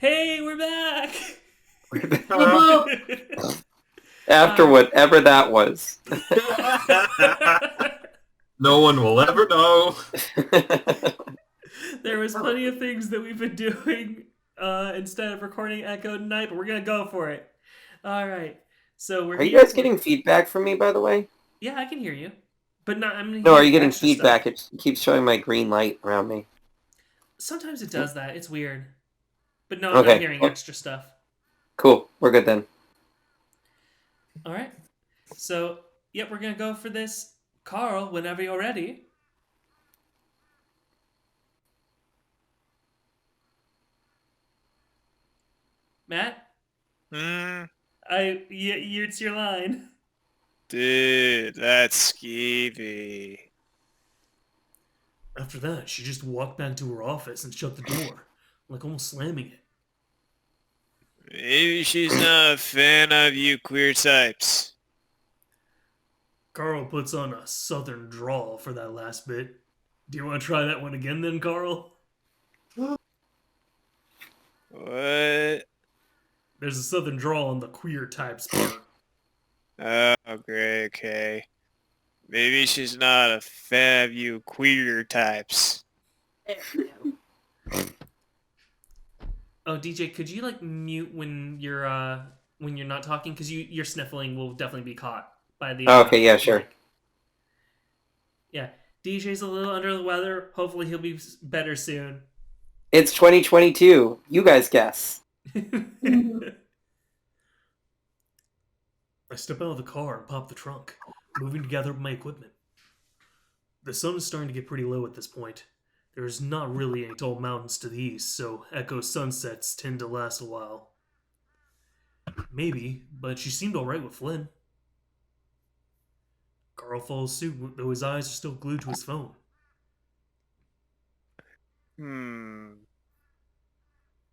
Hey, we're back! Hello. After uh, whatever that was. No one will ever know. there was plenty of things that we've been doing instead of recording Echo tonight, but we're gonna go for it. All right. So we're Are you here. guys getting feedback from me, by the way? Yeah, I can hear you, but not. I'm No, are hearing you the getting extra stuff. feedback? It keeps showing my green light around me. Sometimes it does that. It's weird, but no, I'm not Okay, hearing extra stuff. cool. We're good then. All right. So, yep, we're gonna go for this. Carl, whenever you're ready. Matt, Hmm, it's your line. dude, that's skeevy. After that, she just walked back to her office and shut the door, like almost slamming it. Maybe she's not a fan of you queer types. Carl puts on a southern drawl for that last bit. Do you want to try that one again then, Carl? What? There's a southern drawl on the queer types part. Oh, great, okay. Maybe she's not a fan of you queer types. Oh, DJ, could you like mute when you're not talking? Because your sniffling will definitely be caught by the Okay, yeah, sure. mic. Yeah, DJ's a little under the weather. Hopefully, he'll be better soon. It's 2022. You guys guess. I step out of the car and pop the trunk, moving to gather up my equipment. The sun is starting to get pretty low at this point. There's not really any tall mountains to the east, so Echo sunsets tend to last a while. Maybe, but she seemed alright with Flynn. Carl follows suit, though his eyes are still glued to his phone. Hmm.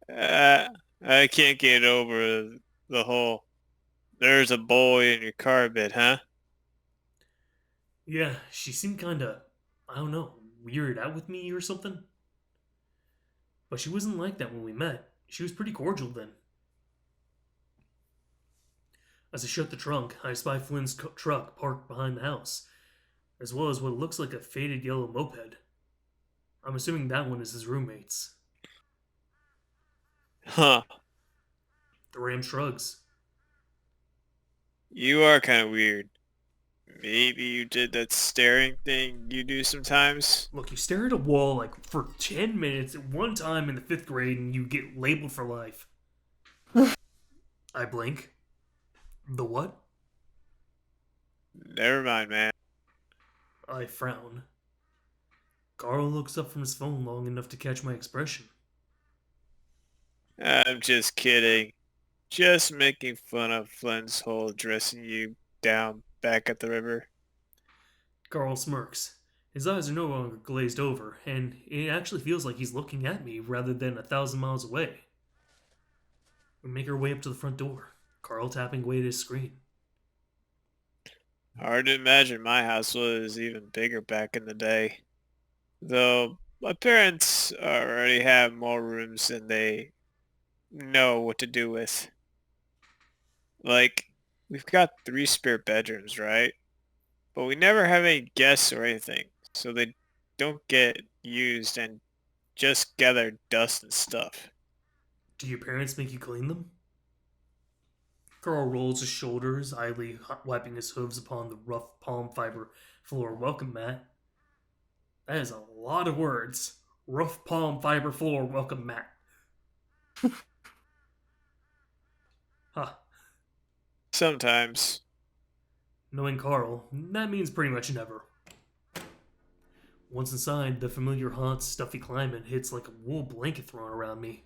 Uh, I can't get over the whole "there's a boy in your car" bit, huh? Yeah, she seemed kinda, I don't know, weirded out with me or something. But she wasn't like that when we met. She was pretty cordial then. As I shut the trunk, I spy Flynn's truck parked behind the house, as well as what looks like a faded yellow moped. I'm assuming that one is his roommate's. Huh. The Ram shrugs. You are kind of weird. Maybe you did that staring thing you do sometimes? Look, you stare at a wall like for 10 minutes at one time in the fifth grade and you get labeled for life. I blink. The what? Never mind, man. I frown. Carl looks up from his phone long enough to catch my expression. I'm just kidding. Just making fun of Flynn's whole dressing you down back at the river. Carl smirks. His eyes are no longer glazed over, and it actually feels like he's looking at me rather than 1,000 miles away. We make our way up to the front door, Carl tapping away at his screen. Hard to imagine my house was even bigger back in the day. Though my parents already have more rooms than they know what to do with. Like, we've got 3 spare bedrooms, right? But we never have any guests or anything, so they don't get used and just gather dust and stuff. Do your parents make you clean them? Carl rolls his shoulders, idly wiping his hooves upon the rough palm fiber floor welcome mat. That is a lot of words. Rough palm fiber floor welcome mat. Huh. Sometimes. Knowing Carl, that means pretty much never. Once inside, the familiar hot, stuffy climate hits like a wool blanket thrown around me.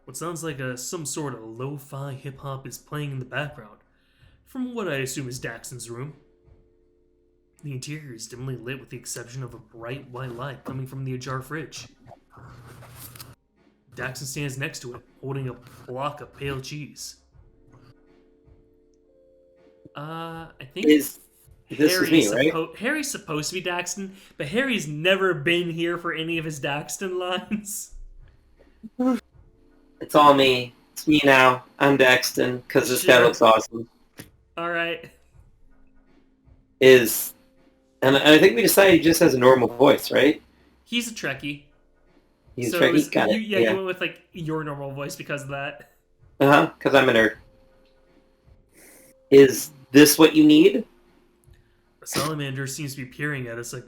What sounds like some sort of lo-fi hip-hop is playing in the background, from what I assume is Daxton's room. The interior is dimly lit with the exception of a bright white light coming from the ajar fridge. Daxton stands next to it, holding a block of pale cheese. I think Is this is me, right? Harry's supposed to be Daxton, but Harry's never been here for any of his Daxton lines. It's all me. It's me now. I'm Daxton, because this guy Sure. looks awesome. Alright. And I think we decided he just has a normal voice, right? He's a Trekkie. He's So Trekkie? Got it. you went with like your normal voice because of that. Uh-huh, because I'm a nerd. Is this what you need? A salamander seems to be peering at us like...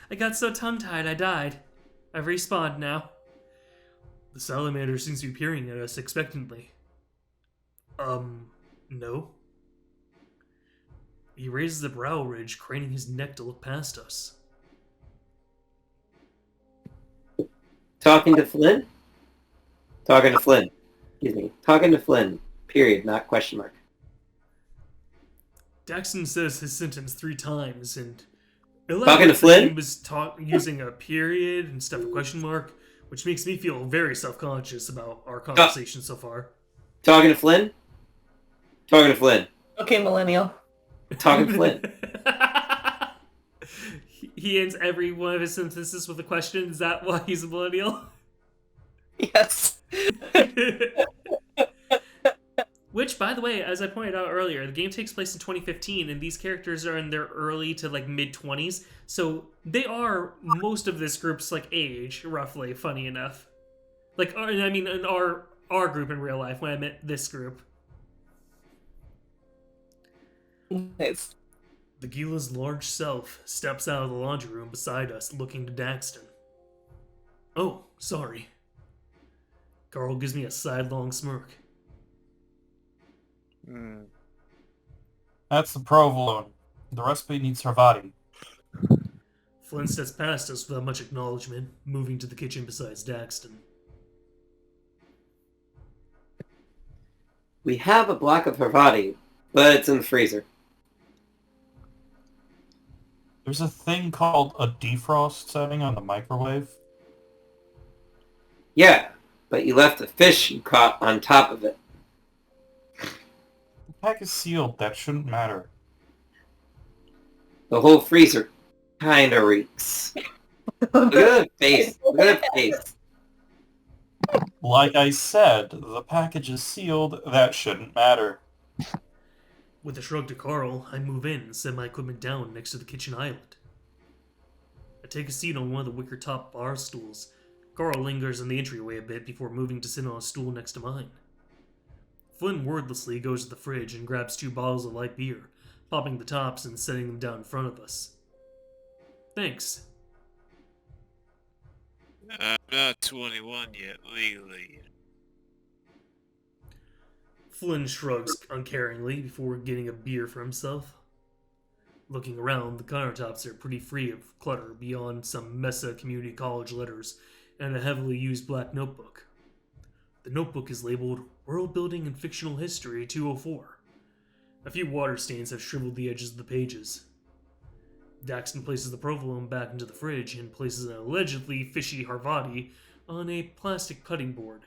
I got so tongue-tied I died. I've respawned now. The salamander seems to be peering at us expectantly. No. He raises a brow ridge, craning his neck to look past us. Talking to Flynn? Talking to Flynn. Excuse me. Talking to Flynn. Period, not question mark. Daxton says his sentence 3 times, and Talking to Flynn? he was using a period instead of a question mark, which makes me feel very self-conscious about our conversation so far. Talking to Flynn? Talking to Flynn. Okay, millennial. Talking to Flynn. He ends every one of his sentences with a question. Is that why he's a millennial? Yes. Which, by the way, as I pointed out earlier, the game takes place in 2015, and these characters are in their early to like mid-20s, so they are most of this group's like age, roughly. Funny enough, like I mean, in our group in real life. When I meant this group, Nice. the Gila's large self steps out of the laundry room beside us, looking to Daxton. Oh, sorry. Carl gives me a sidelong smirk. That's the provolone. The recipe needs Harvati. Flynn steps past us without much acknowledgement, moving to the kitchen beside Daxton. We have a block of Harvati, but it's in the freezer. There's a thing called a defrost setting on the microwave. Yeah, but you left the fish you caught on top of it. The pack is sealed. That shouldn't matter. The whole freezer kinda reeks. Look at that face. Look at that face. Like I said, the package is sealed. That shouldn't matter. With a shrug to Carl, I move in and set my equipment down next to the kitchen island. I take a seat on one of the wicker-top bar stools. Carl lingers in the entryway a bit before moving to sit on a stool next to mine. Flynn wordlessly goes to the fridge and grabs 2 bottles of light beer, popping the tops and setting them down in front of us. Thanks. I'm not 21 yet, legally. Flynn shrugs uncaringly before getting a beer for himself. Looking around, the countertops are pretty free of clutter beyond some Mesa Community College letters and a heavily used black notebook. The notebook is labeled World Building and Fictional History 204. A few water stains have shriveled the edges of the pages. Daxton places the provolone back into the fridge and places an allegedly fishy Harvati on a plastic cutting board.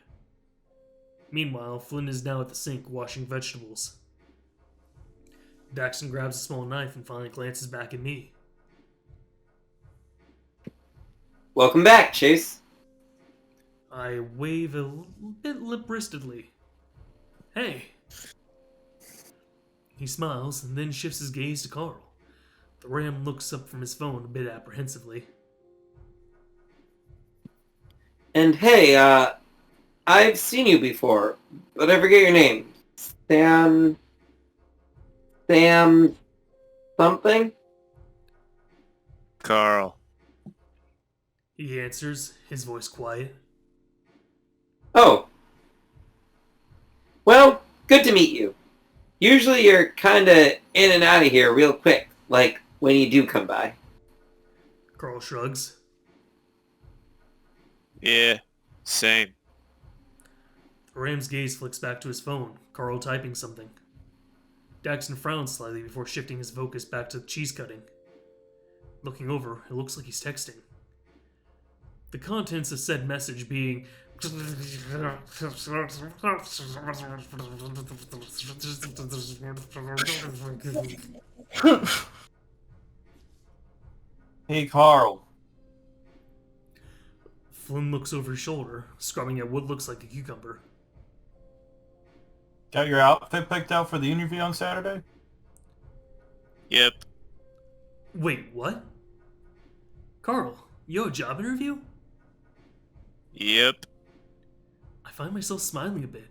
Meanwhile, Flynn is now at the sink washing vegetables. Daxton grabs a small knife and finally glances back at me. Welcome back, Chase. I wave a bit lip-wristedly. Hey. He smiles and then shifts his gaze to Carl. The Ram looks up from his phone a bit apprehensively. And hey, I've seen you before, but I forget your name. Sam something? Carl. He answers, his voice quiet. Oh. Well, good to meet you. Usually you're kinda in and out of here real quick, like when you do come by. Carl shrugs. Yeah, same. The Ram's gaze flicks back to his phone, Carl typing something. Daxton frowns slightly before shifting his focus back to cheese cutting. Looking over, it looks like he's texting. The contents of said message being... Hey, Carl. Flynn looks over his shoulder, scrubbing at what looks like a cucumber. Got your outfit picked out for the interview on Saturday? Yep. Wait, what? Carl, you have a job interview? Yep. I find myself smiling a bit.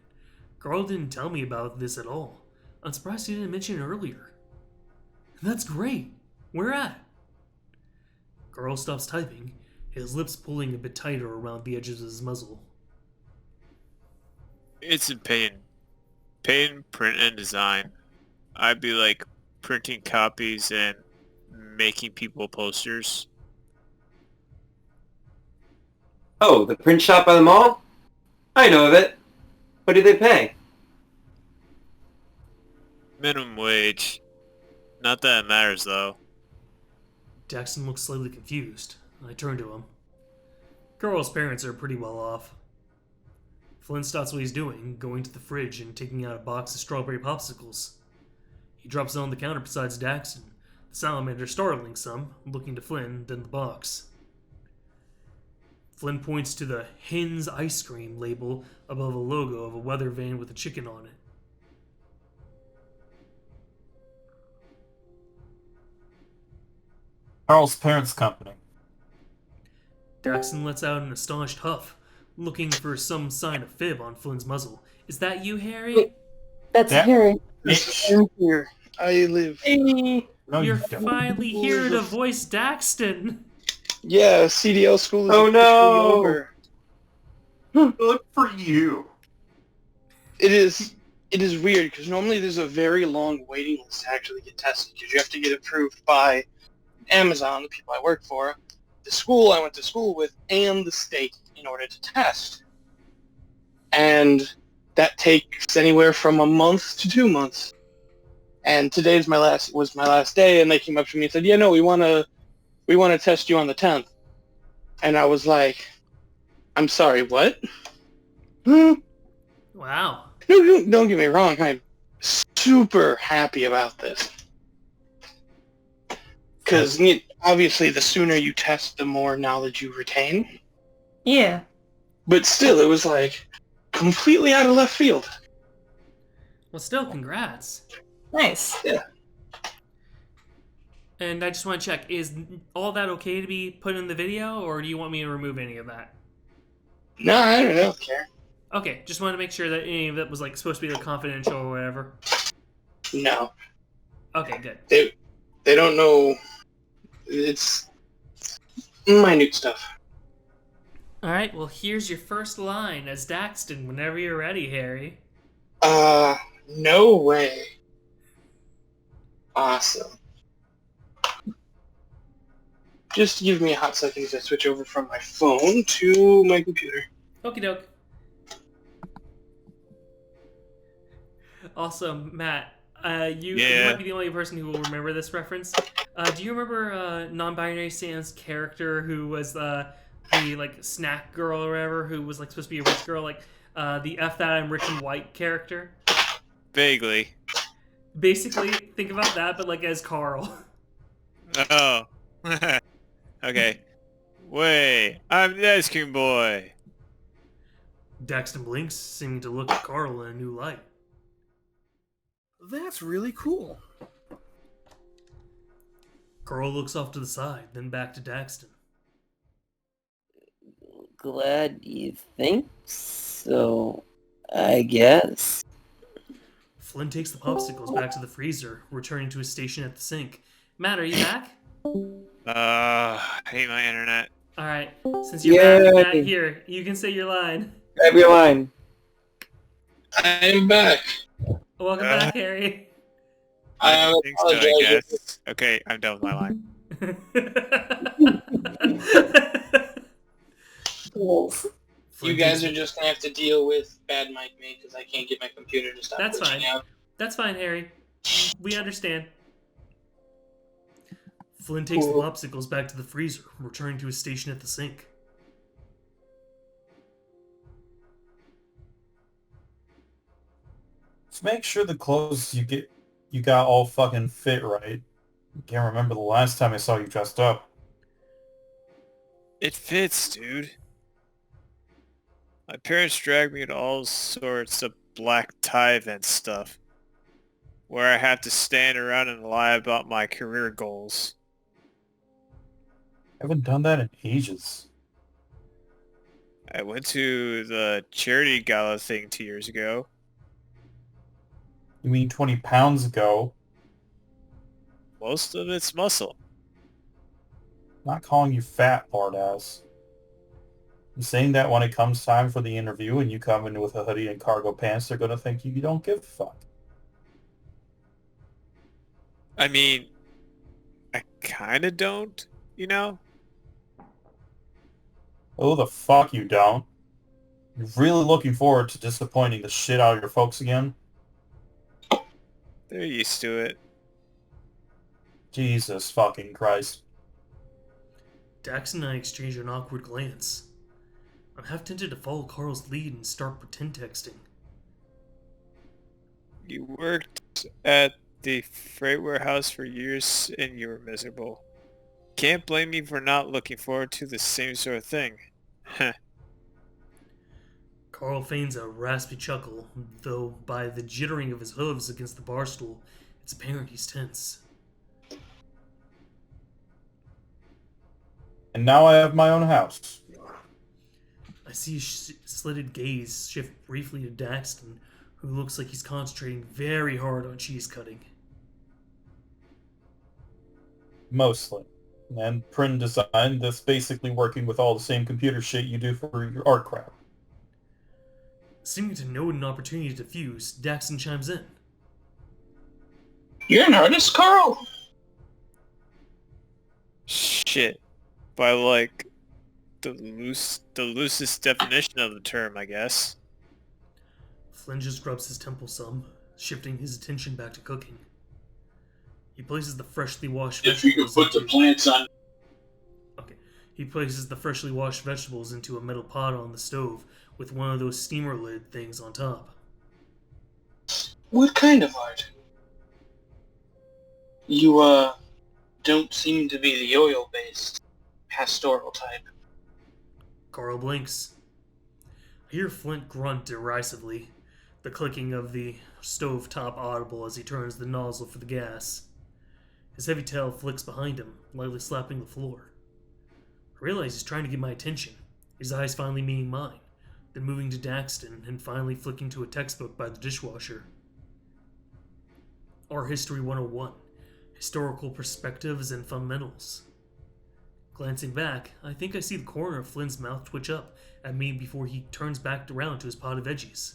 Carl didn't tell me about this at all. I'm surprised he didn't mention it earlier. That's great. Where at? Carl stops typing, his lips pulling a bit tighter around the edges of his muzzle. It's in paint. Paint, print, and design. I'd be like printing copies and making people posters. Oh, the print shop by the mall? I know of it. What do they pay? Minimum wage. Not that it matters though. Daxton looks slightly confused. I turn to him. Carl's parents are pretty well off. Flynn stops what he's doing, going to the fridge and taking out a box of strawberry popsicles. He drops it on the counter beside Daxton, the salamander startling some, looking to Flynn, then the box. Flynn points to the Hens ice cream label above a logo of a weather vane with a chicken on it. Carl's parents' company. Daxton lets out an astonished huff, looking for some sign of fib on Flynn's muzzle. Is that you, Harry? That's Yeah. Harry. I'm here. I live. Hey. No, You're you don't. finally here to voice Daxton! Yeah, CDL school is Oh, officially no. over. Good for you. It is weird because normally there's a very long waiting list to actually get tested because you have to get approved by Amazon, the people I work for, the school I went to school with, and the state in order to test. And that takes anywhere from a month to 2 months. And today's was my last day, and they came up to me and said, "Yeah, no, we want to test you on the 10th." And I was like, "I'm sorry, what?" Wow. Don't get me wrong, I'm super happy about this. Because obviously the sooner you test, the more knowledge you retain. Yeah. But still, it was like completely out of left field. Well, still, congrats. Nice. And I just want to check, is all that okay to be put in the video, or do you want me to remove any of that? No, I don't care. Okay, just wanted to make sure that any of that was like supposed to be like confidential or whatever. No. Okay, good. They don't know. It's minute stuff. Alright, well here's your first line as Daxton whenever you're ready, Harry. No way. Awesome. Just give me a hot second as I switch over from my phone to my computer. Okie doke. Also, Matt, you might be the only person who will remember this reference. Do you remember non-binary Sam's character who was the like snack girl or whatever, who was like supposed to be a rich girl, like the F that I'm rich and white character? Vaguely. Basically, think about that, but like as Carl. Oh. Okay. Wait, I'm the ice cream boy. Daxton blinks, seeming to look at Carl in a new light. That's really cool. Carl looks off to the side, then back to Daxton. Glad you think so, I guess. Flynn takes the popsicles back to the freezer, returning to his station at the sink. Matt, are you back? I hate my internet. Alright, since you're back, Yay. Matt, here, you can say your line. Grab your line. I'm back. Welcome back, Harry. I think so, I apologize. guess. Okay, I'm done with my line. Fools. You guys are just gonna have to deal with bad mic me because I can't get my computer to stop That's glitching fine. out. That's fine, Harry. We understand. Flynn takes the popsicles back to the freezer, returning to his station at the sink. Just make sure the clothes you got all fucking fit right. Can't remember the last time I saw you dressed up. It fits, dude. My parents dragged me to all sorts of black tie event stuff, where I have to stand around and lie about my career goals. I haven't done that in ages. I went to the charity gala thing 2 years ago. You mean 20 pounds ago? Most of it's muscle. Not calling you fat, Bardass. I'm saying that when it comes time for the interview and you come in with a hoodie and cargo pants, they're gonna think you don't give a fuck. I mean, I kinda don't, you know? Oh, the fuck you don't. You're really looking forward to disappointing the shit out of your folks again? They're used to it. Jesus fucking Christ. Dax and I exchange an awkward glance. I'm half tempted to follow Carl's lead and start pretend texting. You worked at the freight warehouse for years and you were miserable. Can't blame me for not looking forward to the same sort of thing. Heh. Carl feigns a raspy chuckle, though by the jittering of his hooves against the bar stool, it's apparent he's tense. And now I have my own house. I see his slitted gaze shift briefly to Daxton, who looks like he's concentrating very hard on cheese cutting. Mostly. And print design, that's basically working with all the same computer shit you do for your art crap. Seeming to note an opportunity to diffuse, Daxton chimes in. You're an artist, Carl? Shit. By like the loosest definition of the term, I guess. Flynn just rubs his temple some, shifting his attention back to cooking. He places the freshly washed If you could vegetables put the plants on. Okay. He places the freshly washed vegetables into a metal pot on the stove with one of those steamer lid things on top. What kind of art? You, don't seem to be the oil-based pastoral type. Carl blinks. I hear Flint grunt derisively, the clicking of the stove top audible as he turns the nozzle for the gas. His heavy tail flicks behind him, lightly slapping the floor. I realize he's trying to get my attention, his eyes finally meeting mine, then moving to Daxton and finally flicking to a textbook by the dishwasher. Art History 101, Historical Perspectives and Fundamentals. Glancing back, I think I see the corner of Flynn's mouth twitch up at me before he turns back around to his pot of veggies.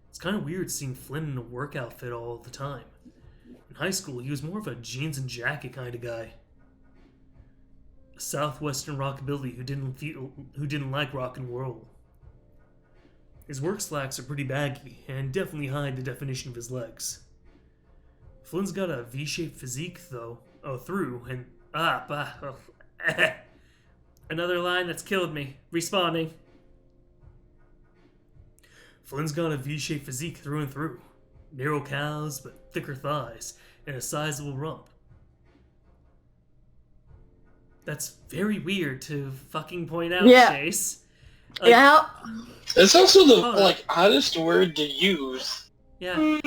It's kind of weird seeing Flynn in a work outfit all the time. In high school, he was more of a jeans and jacket kind of guy. A southwestern rockabilly who didn't like rock and roll. His work slacks are pretty baggy and definitely hide the definition of his legs. Flynn's got a V-shaped physique though. Another line that's killed me. Respawning. Flynn's got a V-shaped physique through and through. Narrow calves, but thicker thighs, and a sizable rump. That's very weird to fucking point out, Yeah. Chase. Yeah. That's also the, Oh. oddest word to use. Yeah.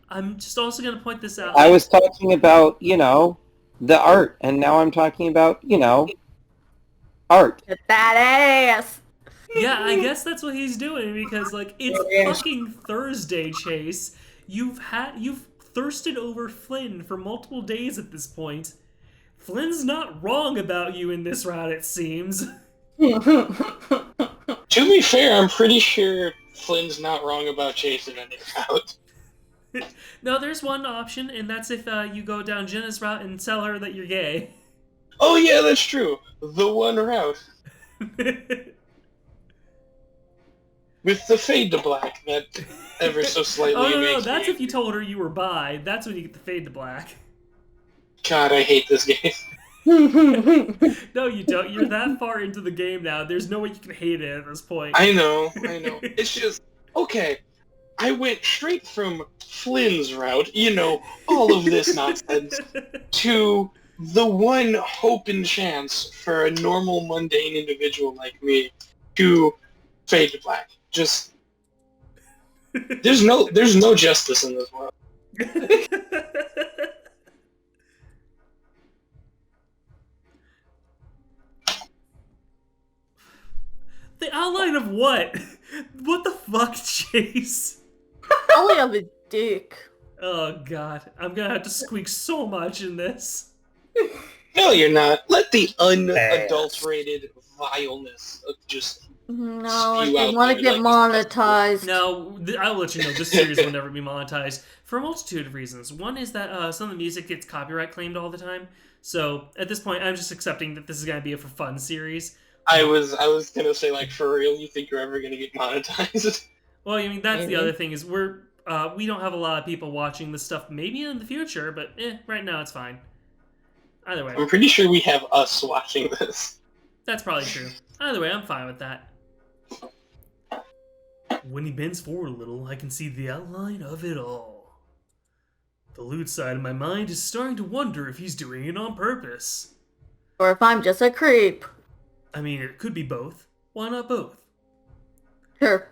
I'm just also going to point this out. I was talking about, the art, and now I'm talking about, art. Get that ass. Yeah, I guess that's what he's doing because, it's fucking Thursday, Chase. You've thirsted over Flynn for multiple days at this point. Flynn's not wrong about you in this route, it seems. To be fair, I'm pretty sure Flynn's not wrong about chasing any out. No, there's one option, and that's if you go down Jenna's route and tell her that you're gay. Oh yeah, that's true. The one route. With the fade to black that ever so slightly Oh, no, makes that's me... if you told her you were bi. That's when you get the fade to black. God, I hate this game. No, you don't. You're that far into the game now. There's no way you can hate it at this point. I know. It's just, okay, I went straight from Flynn's route, all of this nonsense, to the one hope and chance for a normal, mundane individual like me to fade to black. Just there's no justice in this world. The outline of what? What the fuck, Chase? Probably of a dick. Oh god, I'm gonna have to squeak so much in this. No, you're not. Let the unadulterated vileness of just No, spew I out want to there get like monetized. No, I'll let you know, this series will never be monetized for a multitude of reasons. One is that some of the music gets copyright claimed all the time, so at this point I'm just accepting that this is gonna be a for fun series. I was gonna say, like, for real, you think you're ever gonna get monetized? Well, I mean, that's the other thing is we don't have a lot of people watching this stuff, maybe in the future, but right now it's fine. Either way. I'm pretty sure we have us watching this. That's probably true. Either way, I'm fine with that. When he bends forward a little, I can see the outline of it all. The lewd side of my mind is starting to wonder if he's doing it on purpose. Or if I'm just a creep. I mean, it could be both. Why not both? Sure,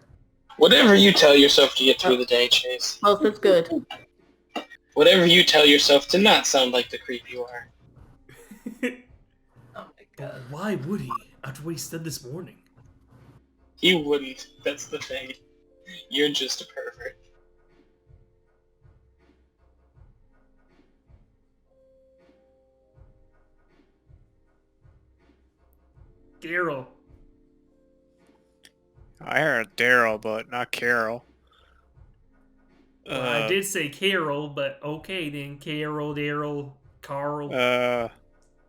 Whatever you tell yourself to get through the day, Chase. both is good. Whatever you tell yourself to not sound like the creep you are. Oh my But why would he, after what he said this morning? He wouldn't. That's the thing. You're just a pervert. Daryl. I heard Daryl, but not Carol. Well, I did say Carol, but okay then. Carol, Daryl, Carl.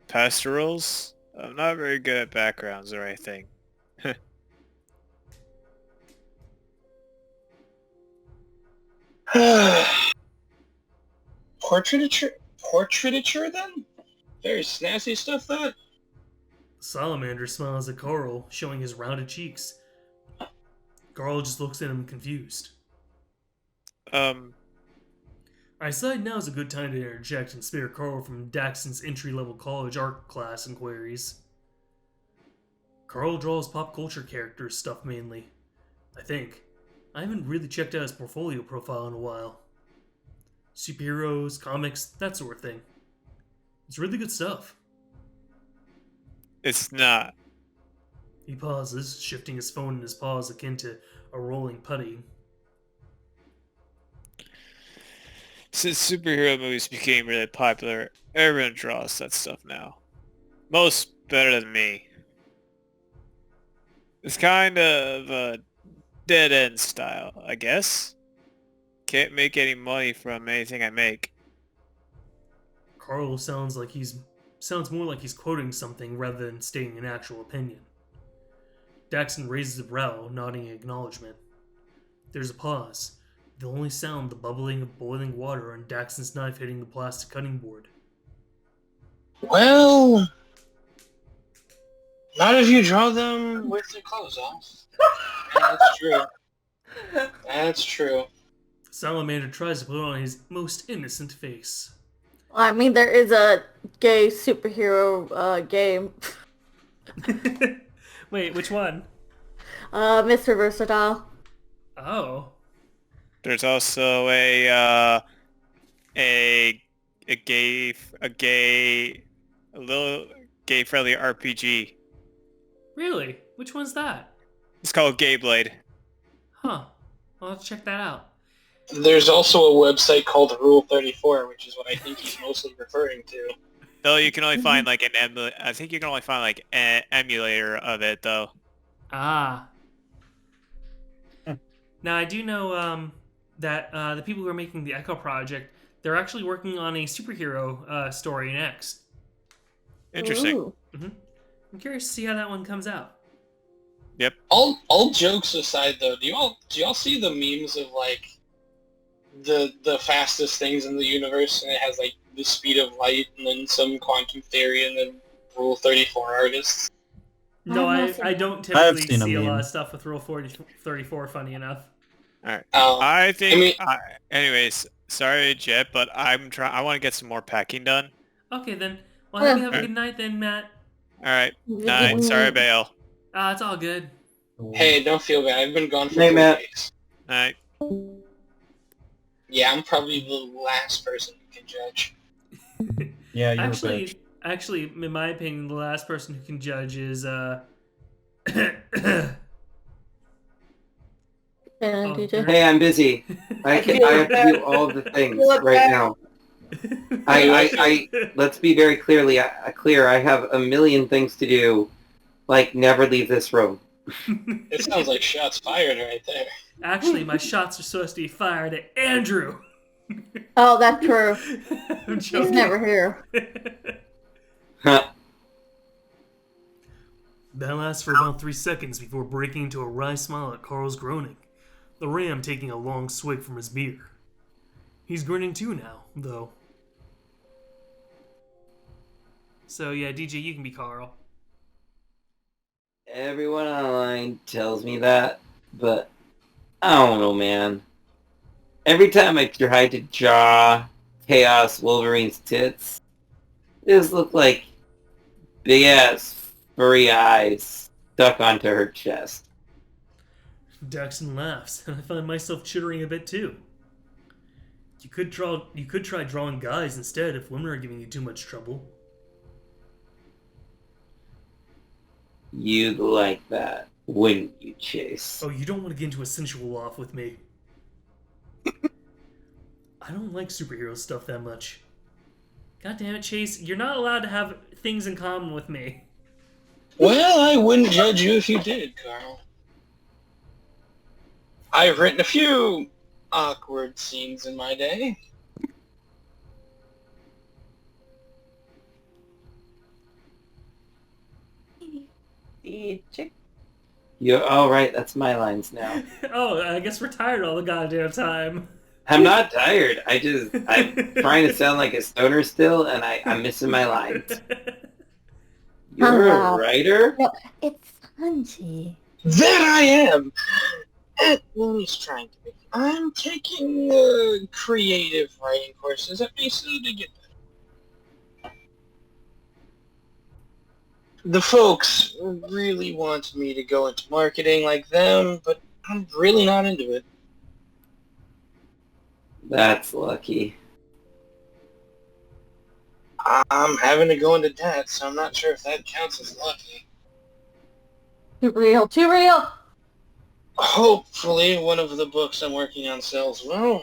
Pastorals? I'm not very good at backgrounds or anything. Portraiture then? Very snazzy stuff, that? Salamander smiles at Carl, showing his rounded cheeks. Carl just looks at him confused. I decide now is a good time to interject and spare Carl from Daxton's entry-level college art class inquiries. Carl draws pop culture character stuff mainly, I think. I haven't really checked out his portfolio profile in a while. Superheroes, comics, that sort of thing. It's really good stuff. It's not. He pauses, shifting his phone in his paws akin to a rolling putty. Since superhero movies became really popular, everyone draws that stuff now. Most better than me. It's kind of a dead-end style, I guess. Can't make any money from anything I make. Carl sounds more like he's quoting something rather than stating an actual opinion. Daxton raises a brow, nodding in acknowledgement. There's a pause. The only sound the bubbling of boiling water and Daxton's knife hitting the plastic cutting board. Well, not if you draw them with their clothes off. That's true. That's true. Salamander tries to put on his most innocent face. I mean, there is a gay superhero game. Wait, which one? Mr. Versatile. Oh. There's also a little gay-friendly RPG. Really? Which one's that? It's called Gay Blade. Huh. I'll have to check that out. There's also a website called Rule 34, which is what I think he's mostly referring to. Though you can only find like I think you can only find like an emulator of it though. Ah. Now I do know that the people who are making the Echo Project, they're actually working on a superhero story next. Interesting. Ooh. I'm curious to see how that one comes out. Yep. All jokes aside, though, do y'all see the memes of like the fastest things in the universe, and it has like the speed of light, and then some quantum theory, and then Rule 34 artists? No, I've not I seen don't I've typically seen a see a lot meme. of stuff with Rule 34, funny enough. All right. Oh, I think. I mean- Anyways, sorry, Jet, but I want to get some more packing done. Okay then. Well, I hope you have a Yeah. good night then, Matt. All right. Night. Sorry, Bale. It's all good. Hey, don't feel bad. I've been gone for Hey, 3 Matt. days. Alright. Yeah, I'm probably the last person who can judge. Yeah, you're a bitch. Actually, in my opinion, the last person who can judge is Yeah, Oh, DJ. Hey, I'm busy. I have to do all the things right now. Let's be very clear. I have a million things to do. Like, never leave this room. It sounds like shots fired right there. Actually, my shots are supposed to be fired at Andrew. Oh, that's true. I'm He's joking. never here. Huh. That lasts for about 3 seconds before breaking into a wry smile at Carl's groaning, the ram taking a long swig from his beer. He's grinning too now, though. So yeah, DJ, you can be Carl. Everyone online tells me that, but I don't know, man. Every time I try to draw Chaos Wolverine's tits, they just look like big-ass furry eyes stuck onto her chest. Daxton laughs, and I find myself chittering a bit too. You could try drawing guys instead if women are giving you too much trouble. You'd like that, wouldn't you, Chase? Oh, you don't want to get into a sensual off with me. I don't like superhero stuff that much. God damn it, Chase, you're not allowed to have things in common with me. Well, I wouldn't judge you if you did, Carl. I've written a few awkward scenes in my day. The chick. Oh, right, that's my lines now. Oh, I guess we're tired all the goddamn time. I'm not tired. I'm trying to sound like a stoner still, and I'm missing my lines. You're a writer? No, it's Sanji. That I am! He's trying to be. I'm taking creative writing courses at BC to get better. The folks really want me to go into marketing like them, but I'm really not into it. That's lucky. I'm having to go into debt, so I'm not sure if that counts as lucky. Too real, too real! Hopefully one of the books I'm working on sells well.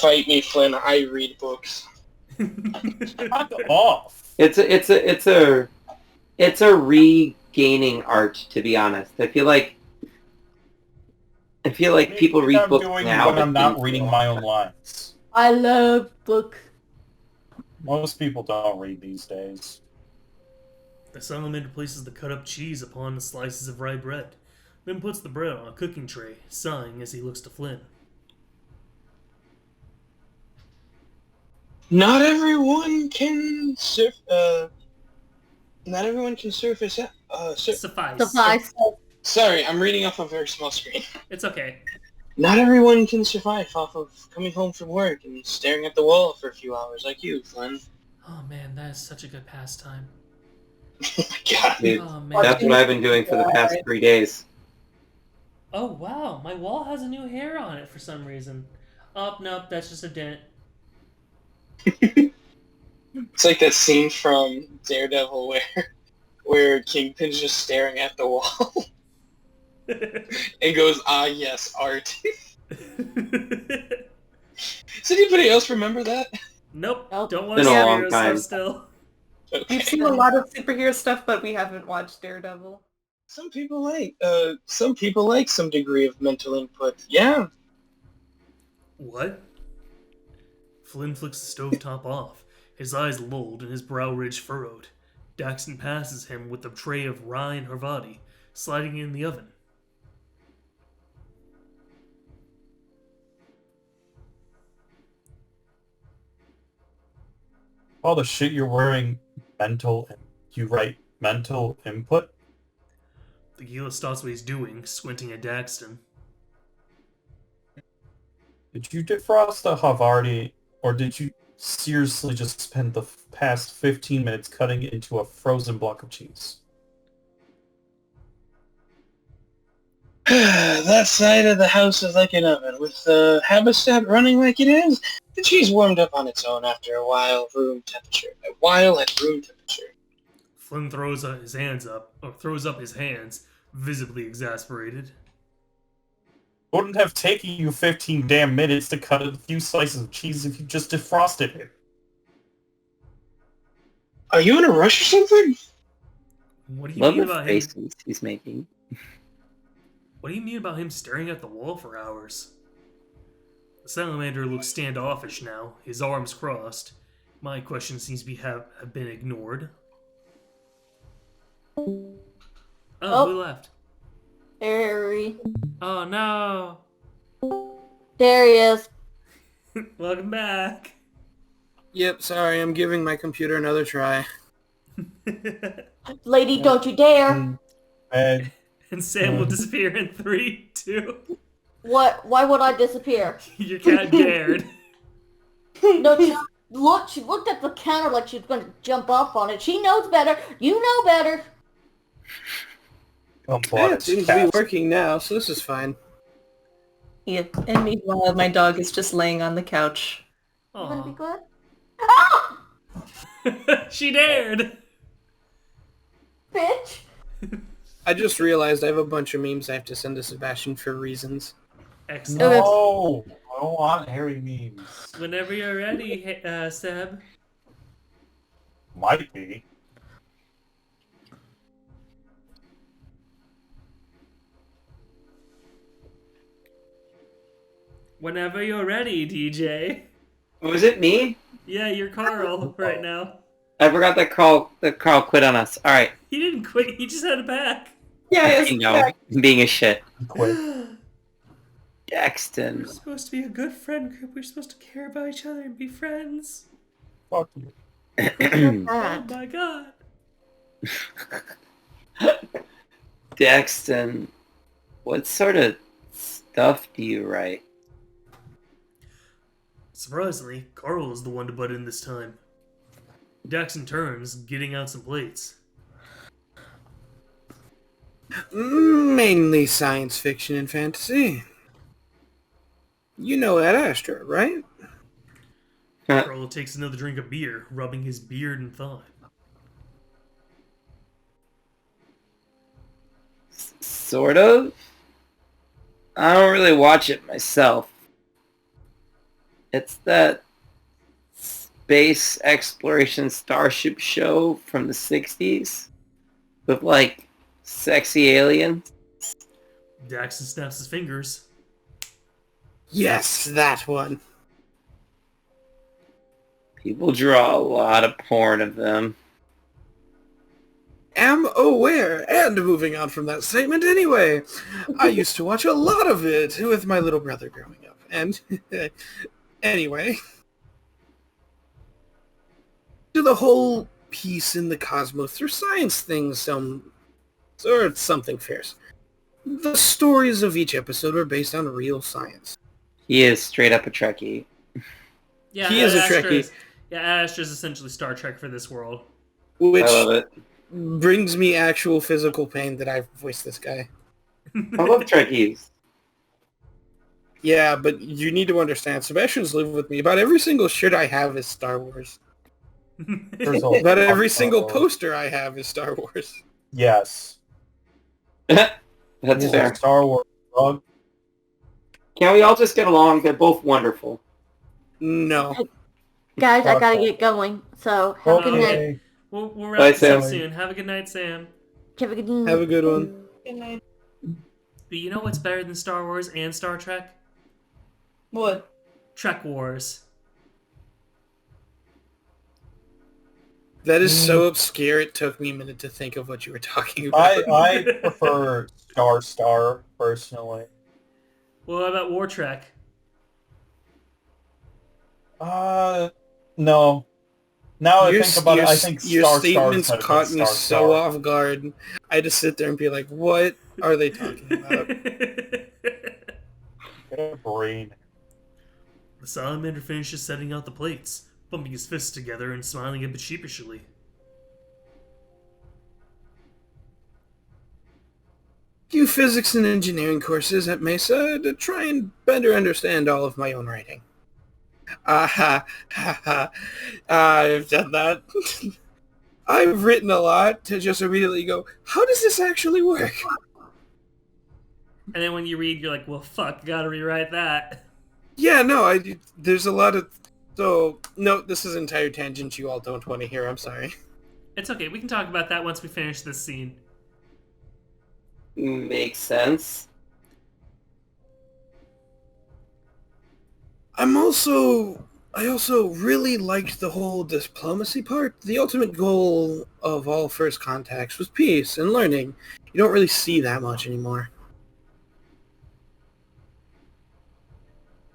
Fight me, Flynn. I read books. Fuck off. It's a regaining art, to be honest. I feel like people Maybe read I'm books doing now, when but I'm not didn't reading for a my long own time. lines. I love books. Most people don't read these days. The salamander places the cut up cheese upon the slices of rye bread, then puts the bread on a cooking tray, sighing as he looks to Flynn. Not everyone can Not everyone can surface. Suffice. Sorry, I'm reading off a very small screen. It's okay. Not everyone can survive off of coming home from work and staring at the wall for a few hours like you, Flynn. Oh man, that is such a good pastime. God. Dude, Oh man. that's what I've been doing for the past 3 days. Oh wow, my wall has a new hair on it for some reason. Oh, nope, that's just a dent. It's like that scene from Daredevil where Kingpin's just staring at the wall and goes, "Ah, yes, art." Does anybody else remember that? Nope, Nope. don't watch Been a long superhero time. stuff still. Okay. We've seen a lot of superhero stuff, but we haven't watched Daredevil. Some people like some degree of mental input. Yeah. What? Flynn flicks the stovetop off, his eyes lulled and his brow ridge furrowed. Daxton passes him with the tray of rye and Harvati, sliding it in the oven. All the shit you're wearing, you write mental input? The Gila stops what he's doing, squinting at Daxton. Did you defrost the Havarti, or did you seriously just spent the past 15 minutes cutting it into a frozen block of cheese. That side of the house is like an oven. With the habitat running like it is, the cheese warmed up on its own after a while at room temperature. Flynn throws up his hands, visibly exasperated. Wouldn't have taken you 15 damn minutes to cut a few slices of cheese if you just defrosted it. Are you in a rush or something? What do you Love mean the about him? faces he's making. What do you mean about him staring at the wall for hours? The salamander looks standoffish now, his arms crossed. My question seems to have been ignored. Oh, who left? Harry. Oh no! There he is. Welcome back. Yep, sorry, I'm giving my computer another try. Lady, don't you dare. And And Sam will disappear in 3, 2. What? Why would I disappear? Your cat dared. No, she looked at the counter like she was going to jump off on it. She knows better. You know better. It seems to be working now, so this is fine. Yeah, and meanwhile, my dog is just laying on the couch. You gonna be Aw. good? Ah! She dared. Bitch! I just realized I have a bunch of memes I have to send to Sebastian for reasons. Excellent. no, I don't want Harry memes. Whenever you're ready, Seb. Might be. Whenever you're ready, DJ. Was it me? Yeah, you're Carl right now. I forgot that Carl quit on us. Alright. He didn't quit. He just had it back. Yeah, You know, being a shit. Quick. We're Jackson. supposed to be a good friend group. We're supposed to care about each other and be friends. Fuck you. Oh my god. Jackson, what sort of stuff do you write? Surprisingly, Carl is the one to butt in this time. Daxon turns, getting out some plates. Mainly science fiction and fantasy. You know that Astra, right? Carl takes another drink of beer, rubbing his beard and thigh. Sort of. I don't really watch it myself. It's that space exploration starship show from the 60s with, like, sexy aliens. Daxon snaps his fingers. Yes, that one. People draw a lot of porn of them. Am aware, and moving on from that statement anyway. I used to watch a lot of it with my little brother growing up, and anyway. To the whole piece in the cosmos through science things, or something fierce. The stories of each episode are based on real science. He is straight up a Trekkie. Yeah, He is a Astra Trekkie. Astra's essentially Star Trek for this world. Which I love it. brings me actual physical pain that I've voiced this guy. I love Trekkies. Yeah, but you need to understand, Sebastian's lived with me. About every single shirt I have is Star Wars. There's a About lot every of single Star Wars. poster I have is Star Wars. Yes. That's He's fair. a Star Wars dog. Can't we all just get along? They're both wonderful. No. Guys, I gotta get going. So, have a good night. Okay. We'll Bye, wrap this up Sam. soon. Have a good night, Sam. Have a good night. Have a good one. Good night. But you know what's better than Star Wars and Star Trek? What? Trek Wars. That is so obscure, it took me a minute to think of what you were talking about. I prefer Star personally. Well, how about War Trek? No. Now I think about it, I think your Star statements Star's caught me Star so off guard. I had to sit there and be like, what are they talking about? Get a brain. The salamander finishes setting out the plates, bumping his fists together and smiling a bit sheepishly. Few physics and engineering courses at Mesa to try and better understand all of my own writing. Ha ha. I've done that. I've written a lot to just immediately go, how does this actually work? And then when you read, you're like, well, fuck, gotta rewrite that. Yeah, no, there's a lot of... So, no, this is an entire tangent you all don't want to hear, I'm sorry. It's okay, we can talk about that once we finish this scene. Makes sense. I also really liked the whole diplomacy part. The ultimate goal of all first contacts was peace and learning. You don't really see that much anymore.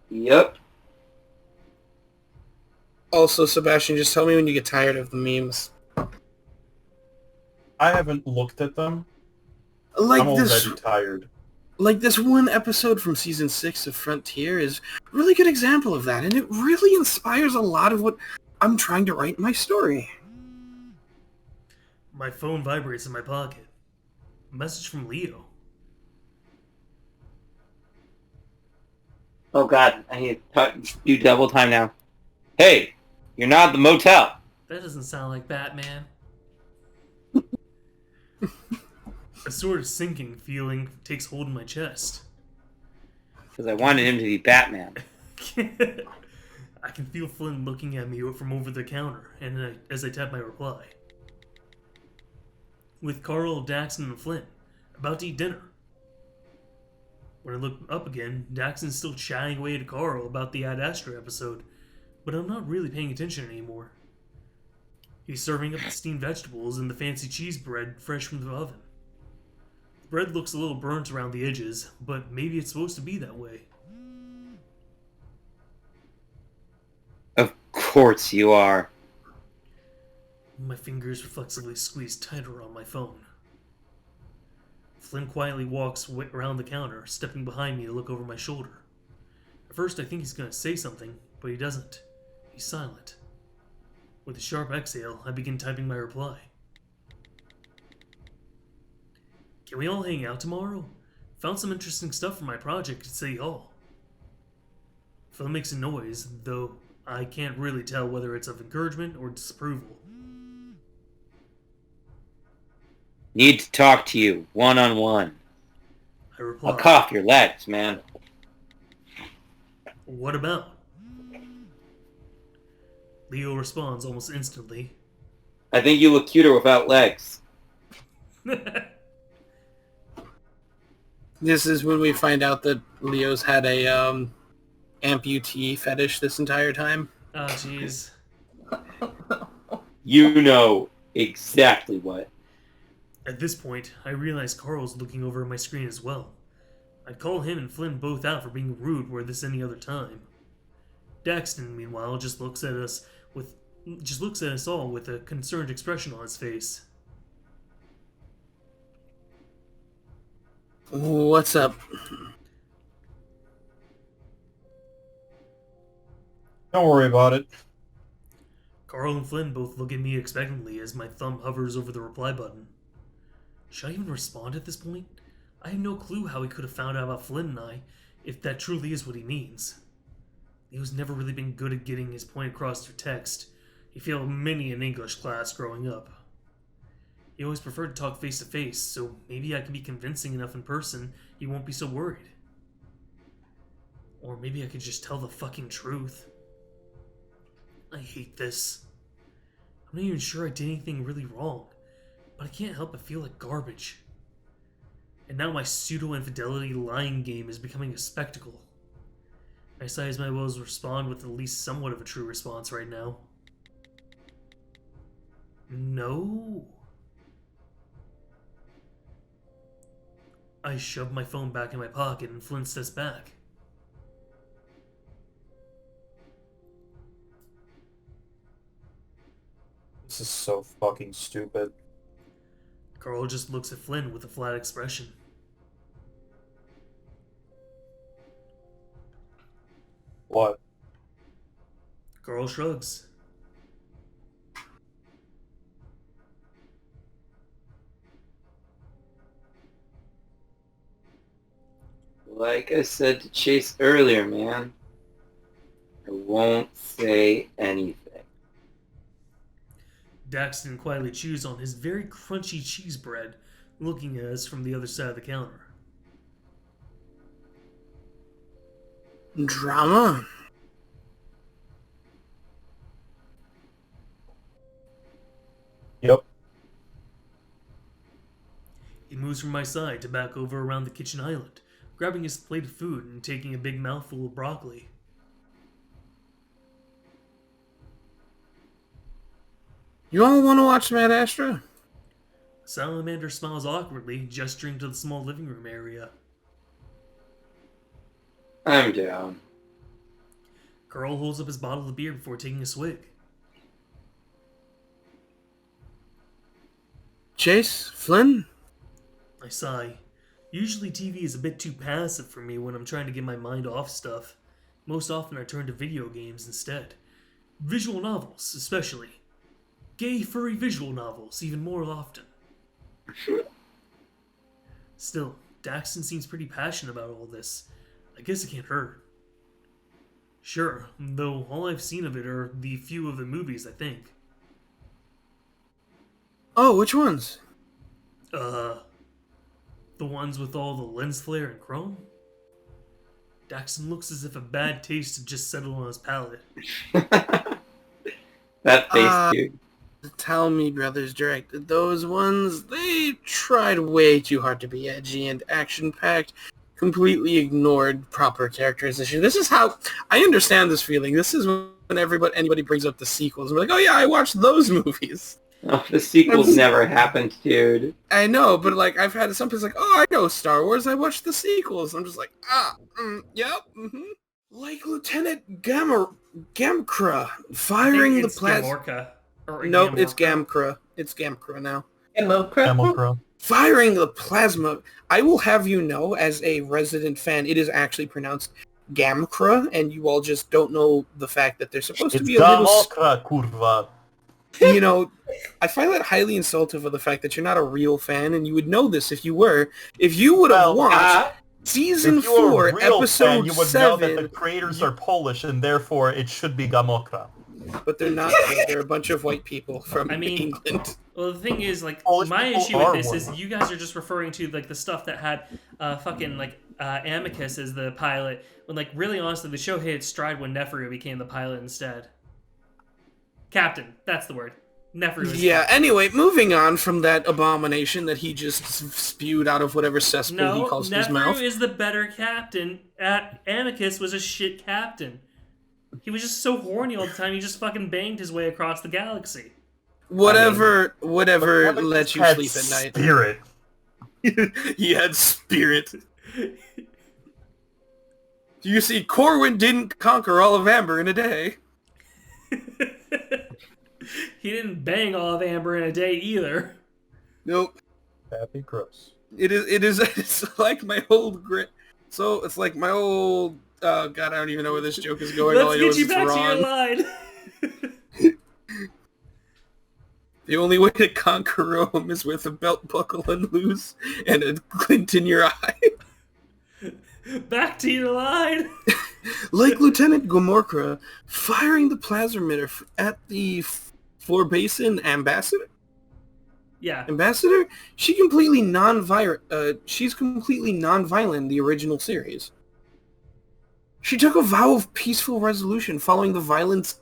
Yep. Also, Sebastian, just tell me when you get tired of the memes. I haven't looked at them. Like I'm this, already tired. like this one episode from season 6 of Frontier is a really good example of that, and it really inspires a lot of what I'm trying to write in my story. My phone vibrates in my pocket. A message from Leo. Oh god, I need to do double time now. Hey, you're not at the motel. That doesn't sound like Batman. A sort of sinking feeling takes hold in my chest. Because I wanted him to be Batman. I can feel Flynn looking at me from over the counter, and as I type my reply. With Carl, Daxton, and Flynn, about to eat dinner. When I look up again, Daxton's still chatting away to Carl about the Astra episode, but I'm not really paying attention anymore. He's serving up the steamed vegetables and the fancy cheese bread fresh from the oven. The bread looks a little burnt around the edges, but maybe it's supposed to be that way. Of course you are. My fingers reflexively squeeze tighter on my phone. Flynn quietly walks around the counter, stepping behind me to look over my shoulder. At first I think he's going to say something, but he doesn't. He's silent. With a sharp exhale, I begin typing my reply. Can we all hang out tomorrow? Found some interesting stuff for my project at City Hall. Flynn makes a noise, though I can't really tell whether it's of encouragement or disapproval. Need to talk to you, one-on-one. I reply, I'll cough your legs, man. What about? Leo responds almost instantly. I think you look cuter without legs. This is when we find out that Leo's had a amputee fetish this entire time. Oh, jeez. You know exactly what. At this point, I realize Carl's looking over at my screen as well. I'd call him and Flynn both out for being rude were this any other time. Daxton, meanwhile, just looks at us all with a concerned expression on his face. What's up? Don't worry about it. Carl and Flynn both look at me expectantly as my thumb hovers over the reply button. Should I even respond at this point? I have no clue how he could have found out about Flynn and I, if that truly is what he means. Leo's never really been good at getting his point across through text. He failed many an English class growing up. He always preferred to talk face to face, so maybe I can be convincing enough in person he won't be so worried. Or maybe I could just tell the fucking truth. I hate this. I'm not even sure I did anything really wrong, but I can't help but feel like garbage. And now my pseudo-infidelity lying game is becoming a spectacle. I sigh as my wills respond with at least somewhat of a true response right now. No. I shove my phone back in my pocket and Flynn steps back. This is so fucking stupid. Carl just looks at Flynn with a flat expression. What? Carl shrugs. Like I said to Chase earlier, man, I won't say anything. Daxton quietly chews on his very crunchy cheese bread, looking at us from the other side of the counter. Drama? Yep. He moves from my side to back over around the kitchen island, grabbing his plate of food and taking a big mouthful of broccoli. You all want to watch Mad Astra? Salamander smiles awkwardly, gesturing to the small living room area. I'm down. Carl holds up his bottle of beer before taking a swig. Chase? Flynn? I sigh. Usually TV is a bit too passive for me when I'm trying to get my mind off stuff. Most often I turn to video games instead. Visual novels, especially. Gay, furry visual novels, even more often. Still, Daxton seems pretty passionate about all this. I guess it can't hurt. Sure, though all I've seen of it are the few of the movies, I think. Oh, which ones? The ones with all the lens flare and chrome? Daxton looks as if a bad taste had just settled on his palate. That face, dude. Tell Me Brothers directed those ones. They tried way too hard to be edgy and action-packed, completely ignored proper characterization. This is how I understand this feeling. This is when anybody brings up the sequels and we're like, oh yeah, I watched those movies. Oh, the sequels never happened, dude. I know, but like I've had some people like, oh, I know Star Wars. I watched the sequels. I'm just like, yep, Like Lieutenant Gamkra firing the plasma. Nope, it's Gamkra. It's Gamkra now. Gamokra. Firing the plasma. I will have you know, as a resident fan, it is actually pronounced Gamkra, and you all just don't know the fact that they're supposed to be a little... Gamokra, kurva. You know, I find that highly insultive of the fact that you're not a real fan, and you would know this if you were. If you would have watched Season 4, Episode 7... you would know that the creators are Polish, and therefore it should be Gamokra. But they're not. They're a bunch of white people from England. Well, the thing is, like, Polish my people issue with are this one. is you guys are just referring to, like, the stuff that had Amicus as the pilot, when, like, really honestly, the show hit its stride when Neferu became the pilot instead. Captain, that's the word. Neferu is Yeah, anyway, moving on from that abomination that he just spewed out of whatever cesspool he calls his mouth. Neferu is the better captain. Amicus was a shit captain. He was just so horny all the time, he just fucking banged his way across the galaxy. Whatever lets you Had sleep at night. Spirit. He had spirit. You see, Corwin didn't conquer all of Amber in a day. He didn't bang all of Amber in a day either. Nope. Happy gross. It's like my old grit. So it's like my old. Oh god, I don't even know where this joke is going. All I Let's know get is you it's back to your wrong. line. The only way to conquer Rome is with a belt buckle unloose and a glint in your eye. Back to your line. Like Lieutenant Gomorka firing the plasmitter at the Floor Basin ambassador. Yeah. Ambassador? She's completely non-violent in the original series. She took a vow of peaceful resolution following the violence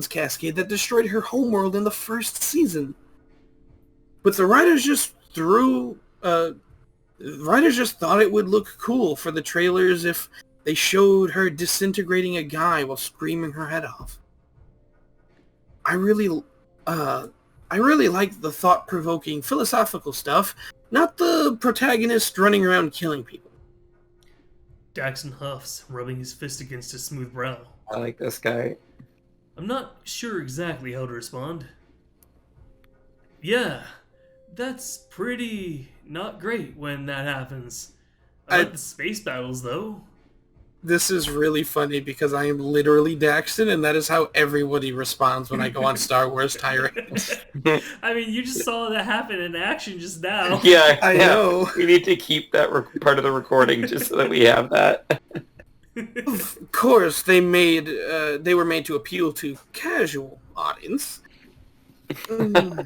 cascade that destroyed her homeworld in the first season. But the writers just thought it would look cool for the trailers if they showed her disintegrating a guy while screaming her head off. I really like the thought-provoking philosophical stuff, not the protagonist running around killing people. Daxton huffs, rubbing his fist against his smooth brow. I like this guy. I'm not sure exactly how to respond. Yeah, that's pretty not great when that happens. I like the space battles, though. This is really funny because I am literally Daxton, and that is how everybody responds when I go on Star Wars Tyrant. I mean, you just saw that happen in action just now. Yeah, I yeah. know. We need to keep that part of the recording just so that we have that. Of course, they were made to appeal to casual audience.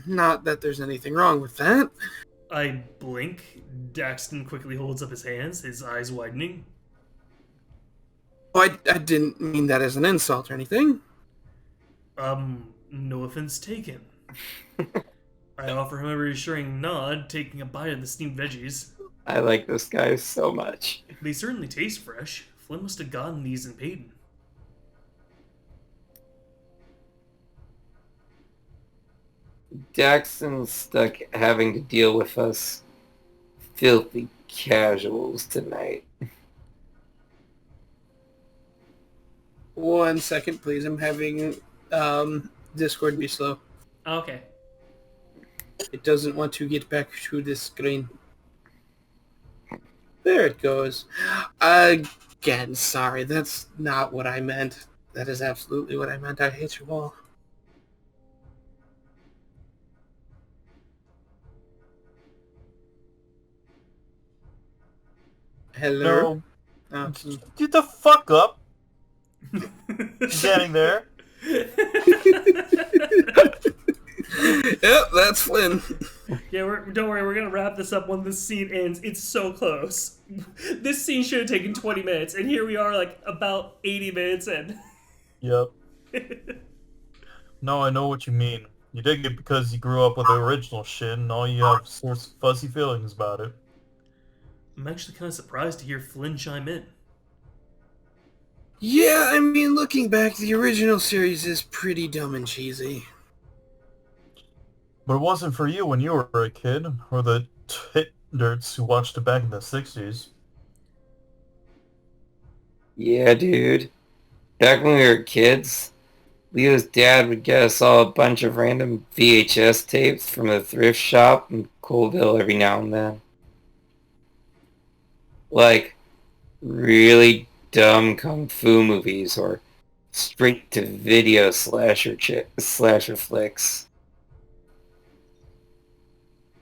Not that there's anything wrong with that. I blink. Daxton quickly holds up his hands, his eyes widening. Oh, I didn't mean that as an insult or anything. No offense taken. I offer him a reassuring nod, taking a bite of the steamed veggies. I like this guy so much. They certainly taste fresh. Flynn must have gotten these in Peyton. Jackson's stuck having to deal with us filthy casuals tonight. 1 second, please. I'm having Discord be slow. Okay. It doesn't want to get back to the screen. There it goes. Again, sorry. That's not what I meant. That is absolutely what I meant. I hate you all. Hello? No, Oh. get the fuck up. Standing there. Yep, that's Flynn. Yeah, don't worry, we're gonna wrap this up when this scene ends. It's so close. This scene should have taken 20 minutes, and here we are, like, about 80 minutes in. Yep. No, I know what you mean. You dig it because you grew up with the original shit, and all you have sorts of fuzzy feelings about it. I'm actually kind of surprised to hear Flynn chime in. Yeah, I mean, looking back, the original series is pretty dumb and cheesy. But it wasn't for you when you were a kid, or the tit-dirts who watched it back in the 60s. Yeah, dude. Back when we were kids, Leo's dad would get us all a bunch of random VHS tapes from the thrift shop in Colville every now and then. Like, really dumb kung fu movies or straight-to-video slasher flicks.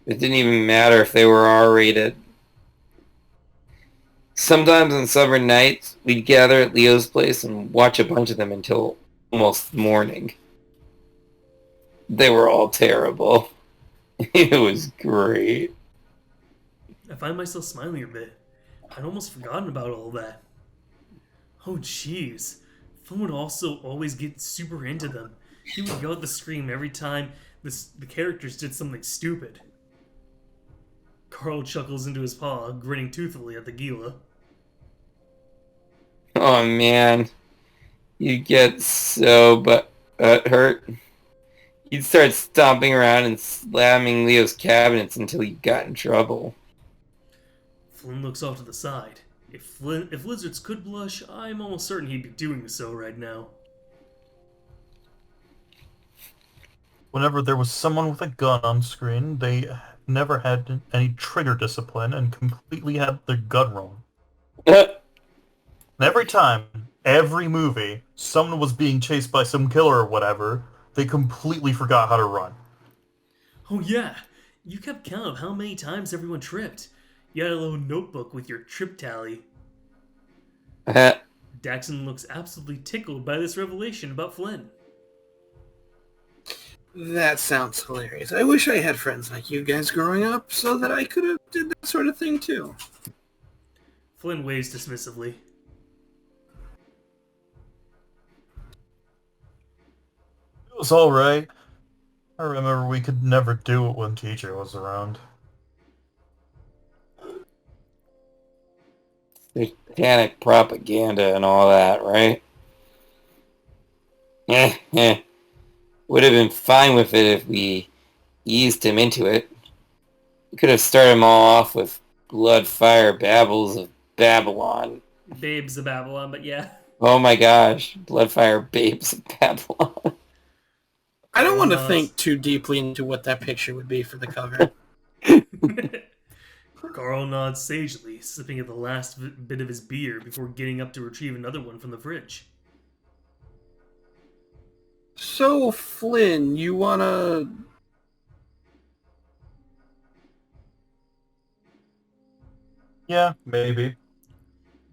It didn't even matter if they were R-rated. Sometimes on summer nights, we'd gather at Leo's place and watch a bunch of them until almost morning. They were all terrible. It was great. I find myself smiling a bit. I'd almost forgotten about all that. Oh jeez. Flynn would also always get super into them. He would yell at the screen every time the characters did something stupid. Carl chuckles into his paw, grinning toothfully at the Gila. Oh man, you'd get so hurt. You'd start stomping around and slamming Leo's cabinets until you got in trouble. Flynn looks off to the side. If lizards could blush, I'm almost certain he'd be doing so right now. Whenever there was someone with a gun on screen, they never had any trigger discipline and completely had their gun wrong. And every time, every movie, someone was being chased by some killer or whatever, they completely forgot how to run. Oh yeah, you kept count of how many times everyone tripped. You had a little notebook with your trip tally. Daxon looks absolutely tickled by this revelation about Flynn. That sounds hilarious. I wish I had friends like you guys growing up so that I could have did that sort of thing too. Flynn waves dismissively. It was alright. I remember we could never do it when teacher was around. Satanic propaganda and all that, right? Would have been fine with it if we eased him into it. We could have started him all off with blood, fire, babbles of Babylon. Babes of Babylon, but yeah. Oh my gosh, blood, fire, babes of Babylon. I don't want to think too deeply into what that picture would be for the cover. Carl nods sagely, sipping at the last bit of his beer before getting up to retrieve another one from the fridge. So, Flynn, you wanna... Yeah, maybe.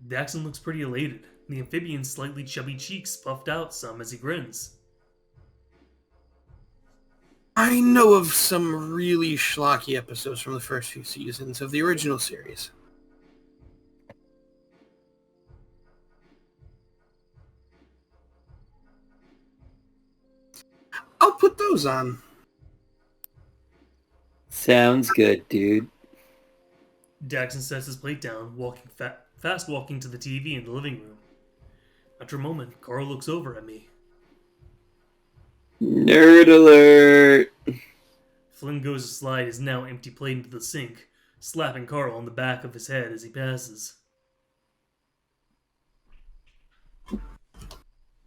Daxon looks pretty elated, the amphibian's slightly chubby cheeks puffed out some as he grins. I know of some really schlocky episodes from the first few seasons of the original series. I'll put those on. Sounds good, dude. Daxon sets his plate down, fast walking to the TV in the living room. After a moment, Carl looks over at me. Nerd alert! Flynn goes to slide his now empty plate into the sink, slapping Carl on the back of his head as he passes.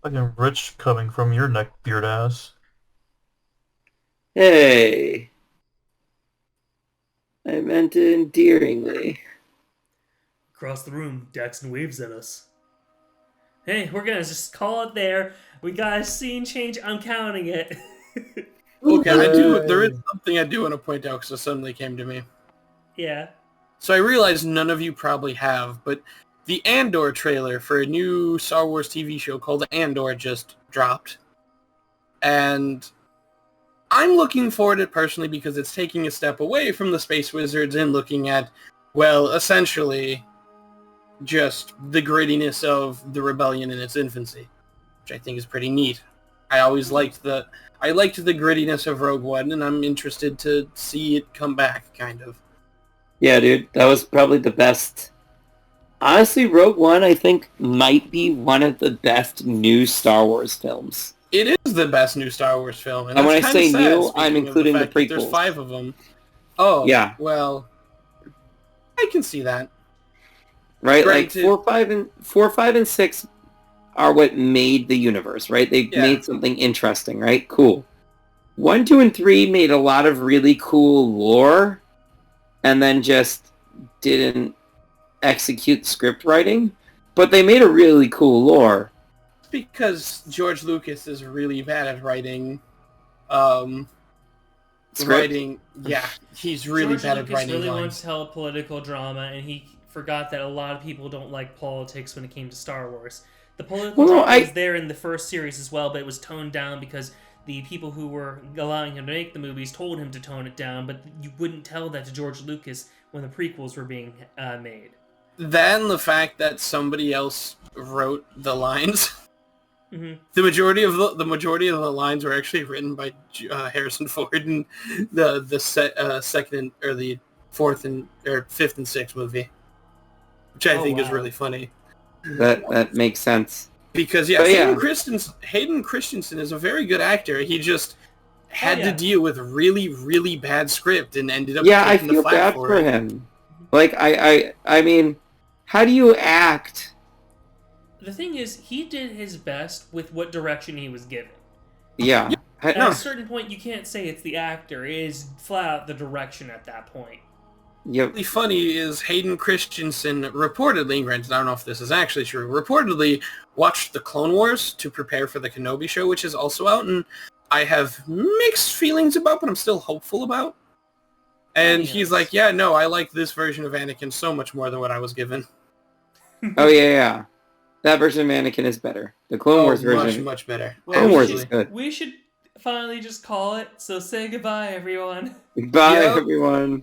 Fucking rich coming from your neck beard ass. Hey. I meant it endearingly. Across the room, Daxon waves at us. Hey, we're gonna just call it there. We got a scene change. I'm counting it. Okay, there is something I do want to point out because it suddenly came to me. Yeah. So I realize none of you probably have, but the Andor trailer for a new Star Wars TV show called Andor just dropped. And I'm looking forward to it personally because it's taking a step away from the Space Wizards and looking at, well, essentially just the grittiness of the rebellion in its infancy, which I think is pretty neat. I always liked the grittiness of Rogue One, and I'm interested to see it come back, kind of. Yeah, dude, that was probably the best. Honestly, Rogue One, I think, might be one of the best new Star Wars films. It is the best new Star Wars film. And when I that's say kinda sad, new, I'm speaking of including the fact that prequels. There's 5 of them. Oh, Yeah. Well, I can see that. Right? Like Granted- 4, 5, and 6 are what made the universe, right? They Yeah. made something interesting, right? Cool. 1, 2, and 3 made a lot of really cool lore, and then just didn't execute script writing. But they made a really cool lore. Because George Lucas is really bad at writing. Script? Yeah, he's really George bad at Lucas writing really wanted lines. to tell a political drama, and he forgot that a lot of people don't like politics when it came to Star Wars. The political drama was there in the first series as well, but it was toned down because the people who were allowing him to make the movies told him to tone it down, but you wouldn't tell that to George Lucas when the prequels were being made. Then the fact that somebody else wrote the lines. Mm-hmm. The majority of the lines were actually written by Harrison Ford in the second or the fourth and or fifth and sixth movie, which I think is really funny. That makes sense. Because Hayden Christensen is a very good actor. He just had to deal with really, really bad script and ended up I taking the feel flak bad for for it. him. Like I mean, how do you act? The thing is, he did his best with what direction he was given. Yeah. At a certain point, you can't say it's the actor. It is flat out the direction at that point. Yep. What's funny is Hayden Christensen reportedly, granted I don't know if this is actually true, reportedly watched the Clone Wars to prepare for the Kenobi show, which is also out, and I have mixed feelings about, but I'm still hopeful about. And he's like, yeah, no, I like this version of Anakin so much more than what I was given. Oh yeah. That version of Anakin is better. The Clone Wars version, much better. Clone Wars is good. We should finally just call it. So say goodbye, everyone. Bye, everyone.